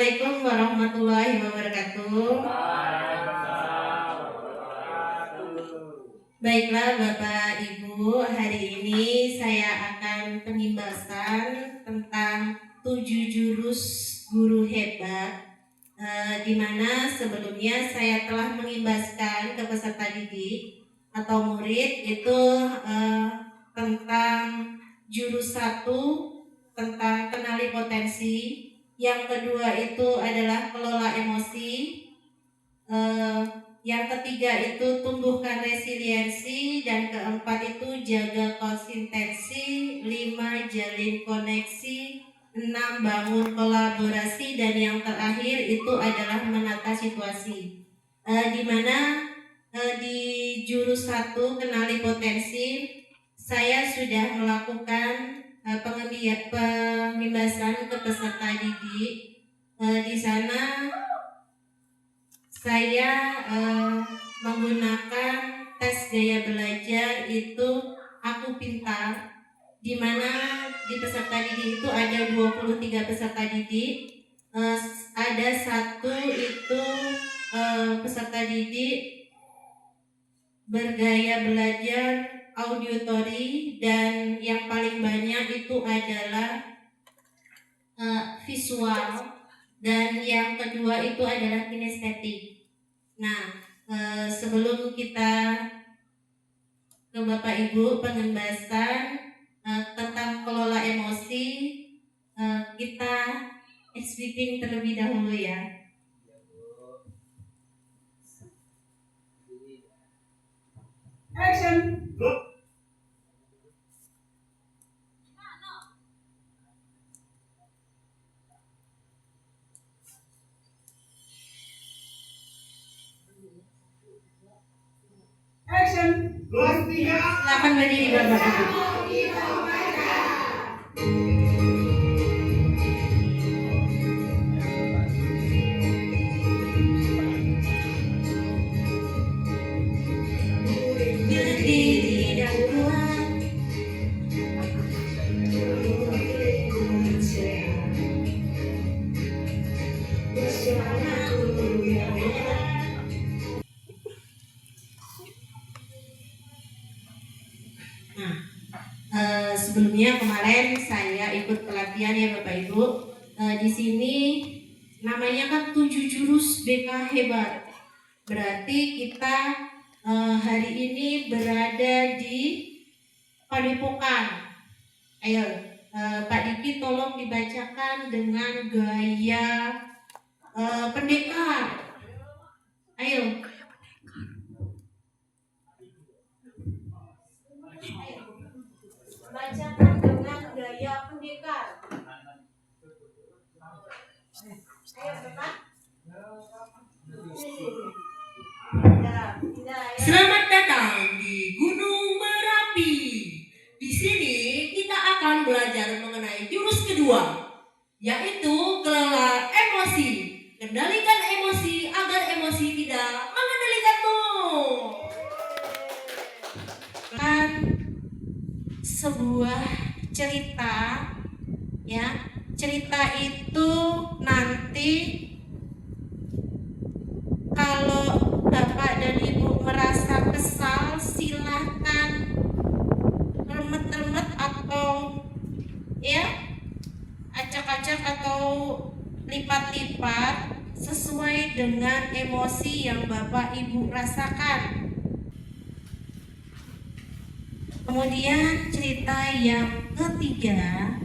Assalamualaikum warahmatullahi wabarakatuh. Baiklah Bapak Ibu, hari ini saya akan pengimbasan tentang 7 jurus guru hebat, di mana sebelumnya saya telah mengimbaskan ke peserta didik atau murid itu tentang jurus 1 tentang kenali potensi, yang kedua itu adalah kelola emosi, yang ketiga itu tumbuhkan resiliensi, dan keempat itu jaga konsistensi, 5 jalin koneksi, 6 bangun kolaborasi, dan yang terakhir itu adalah menata situasi. Di mana di jurus 1 kenali potensi saya sudah melakukan pengimbasan ke peserta didik. Di sana saya menggunakan tes gaya belajar itu Aku Pintar, di mana di peserta didik itu ada 23 peserta didik. Ada satu itu peserta didik bergaya belajar auditory, dan yang paling banyak itu adalah visual, dan yang kedua itu adalah kinestetik. Nah, sebelum kita ke Bapak Ibu pengembasan tentang kelola emosi, kita speaking terlebih dahulu ya. Action. Action. Silakan berdiri Bapak Ibu. Berdiri dan kuat, bersama guru yang hebat. Sebelumnya kemarin saya ikut pelatihan ya Bapak Ibu. Di sini namanya kan 7 jurus BK hebat. Berarti kita hari ini berada di Padepokan. Ayo Pak Diki tolong dibacakan dengan gaya pendekar. Ayo. Bacakan dengan gaya pendekar. Ayo Bapak. Selamat datang di Gunung Merapi. Di sini kita akan belajar mengenai jurus kedua, yaitu kelola emosi. Kendalikan emosi agar emosi tidak mengendalikanmu. Kan sebuah cerita ya. Cerita itu nanti kalau Bapak dan Ibu merasa kesal, silahkan remet-remet atau ya acak-acak atau lipat-lipat sesuai dengan emosi yang Bapak Ibu rasakan. Kemudian cerita yang ketiga,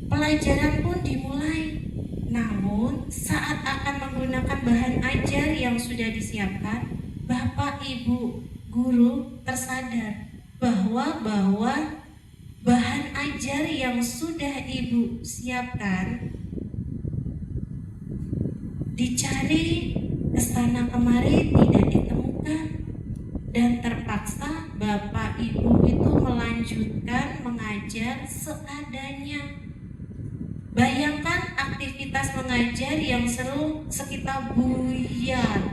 pelajaran pun dimulai. Namun saat akan menggunakan bahan ajar yang sudah disiapkan, Bapak Ibu guru tersadar bahwa bahan ajar yang sudah Ibu siapkan dicari kesana kemari tidak ditemukan, dan terpaksa Bapak Ibu itu melanjutkan mengajar seadanya. Bayangkan aktivitas mengajar yang seru sekitar buyar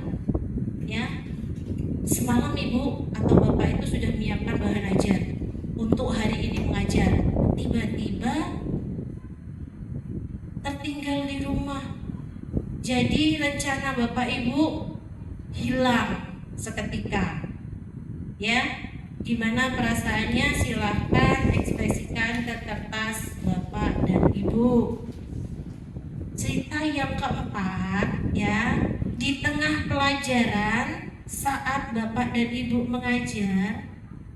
ya. Semalam Ibu atau Bapak itu sudah menyiapkan bahan ajar untuk hari ini mengajar. Tiba-tiba tinggal di rumah. Jadi rencana Bapak Ibu hilang seketika. Ya, gimana perasaannya silahkan ekspresikan ke kertas Bapak dan Ibu. Cerita yang keempat ya, di tengah pelajaran saat Bapak dan Ibu mengajar,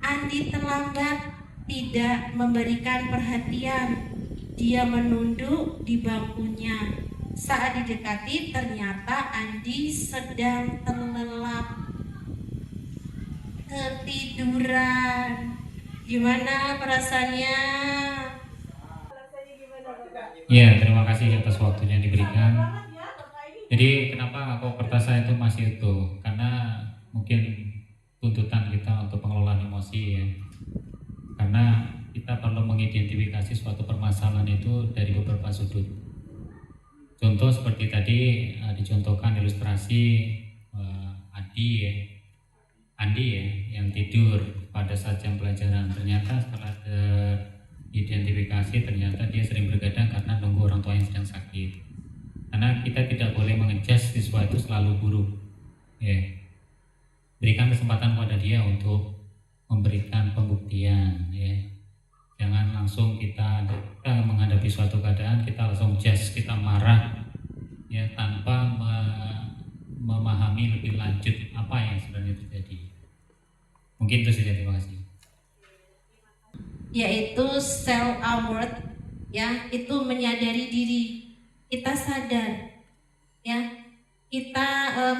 Andi terlambat, tidak memberikan perhatian. Dia menunduk di bangkunya. Saat didekati ternyata Andi sedang terlelap ketiduran. Gimana perasaannya? Ya, terima kasih atas waktunya diberikan. Jadi kenapa kok kertas saya itu masih utuh? Karena mungkin tuntutan kita untuk pengelolaan emosi ya. Karena kita perlu mengidentifikasi suatu permasalahan itu dari beberapa sudut. Contoh seperti tadi dicontohkan ilustrasi Andi ya, yang tidur pada saat jam pelajaran. Ternyata setelah identifikasi ternyata dia sering bergadang karena nunggu orang tua yang sedang sakit. Karena kita tidak boleh mengejudge siswa itu selalu buruk. Ya. Berikan kesempatan pada dia untuk memberikan pembuktian ya. Jangan langsung kita menghadapi suatu keadaan kita langsung judge, kita marah ya tanpa memahami lebih lanjut apa yang sebenarnya terjadi. Mungkin itu saja, terima kasih. Yaitu self aware ya, itu menyadari diri, kita sadar ya, kita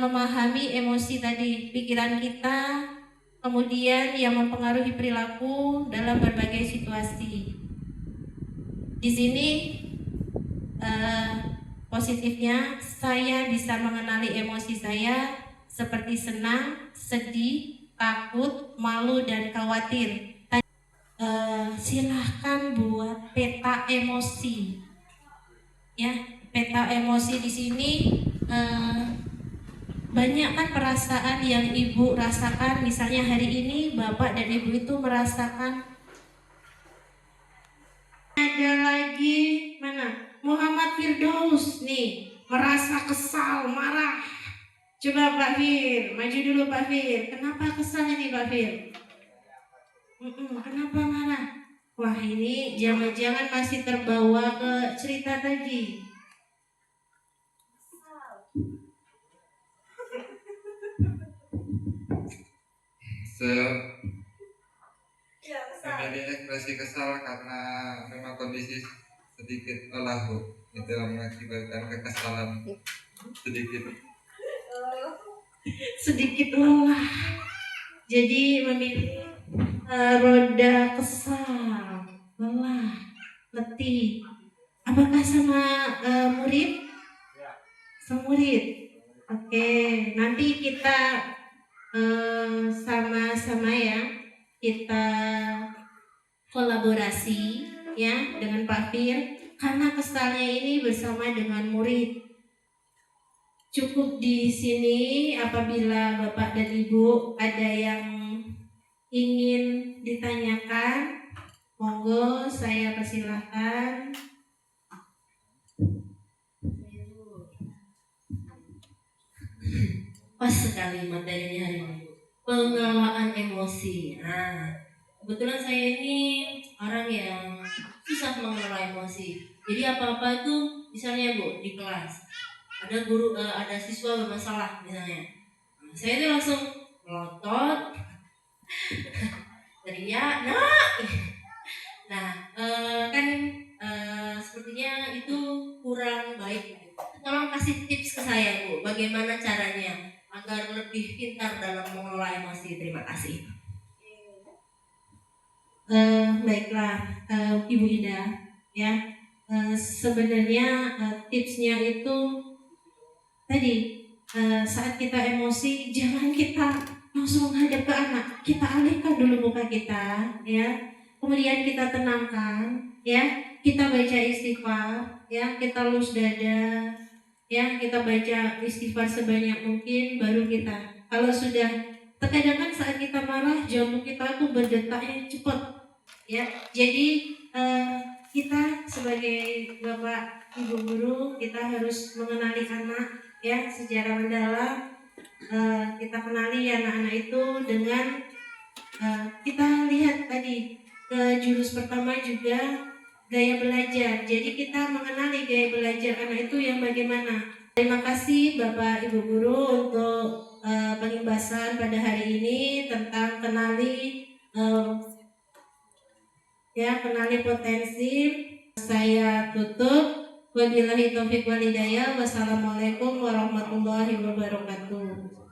memahami emosi tadi, pikiran kita, kemudian yang mempengaruhi perilaku dalam berbagai situasi. Di sini positifnya saya bisa mengenali emosi saya seperti senang, sedih, takut, malu, dan khawatir. Silahkan buat peta emosi ya. Peta emosi di sini banyak kan perasaan yang ibu rasakan. Misalnya hari ini bapak dan ibu itu merasakan. Ada lagi mana? Muhammad Firdaus nih merasa kesal, marah. Coba Pak Fir, maju dulu Pak Fir. Kenapa kesalnya nih Pak Fir? Kenapa marah? Wah, ini jangan-jangan masih terbawa ke cerita tadi. Memilih ekspresi kesal karena memang kondisi sedikit lelah Bu, itu yang mengakibatkan kekesalan sedikit lelah. Jadi memilih roda kesal, lelah, letih. Apakah sama murid? Sama murid. Oke, nanti kita sama-sama ya, kita kolaborasi ya dengan Pak Fir, karena kesalnya ini bersama dengan murid. Cukup di sini. Apabila Bapak dan Ibu ada yang ingin ditanyakan, monggo saya persilahkan. Pas sekali materinya hari ini, pengelolaan emosi. Nah, kebetulan saya ini orang yang susah mengelola emosi. Jadi apa-apa itu, misalnya Bu, di kelas ada guru, ada siswa bermasalah misalnya, saya itu langsung melotot, teriak, nah kan sepertinya itu kurang baik. Tolong kasih tips ke saya Bu, bagaimana caranya agar lebih pintar dalam mengelola emosi. Terima kasih. Baiklah Ibu Ida ya, sebenarnya tipsnya itu tadi, saat kita emosi jangan kita langsung menghadap ke anak, kita alihkan dulu muka kita ya, kemudian kita tenangkan ya, kita baca istighfar ya, kita lus dada ya, kita baca istighfar sebanyak mungkin, baru kita, kalau sudah, terkadang kan saat kita marah jantung kita tuh berdetaknya cepat ya. Jadi kita sebagai Bapak Ibu guru, kita harus mengenali anak ya secara mendalam. Kita kenali anak-anak itu dengan kita lihat tadi ke jurus pertama juga gaya belajar. Jadi kita mengenali gaya belajar anak itu yang bagaimana. Terima kasih Bapak Ibu Guru untuk pengimbasan pada hari ini tentang kenali kenali potensi. Saya tutup. Wabillahi taufiq wal hidayah. Wassalamualaikum warahmatullahi wabarakatuh.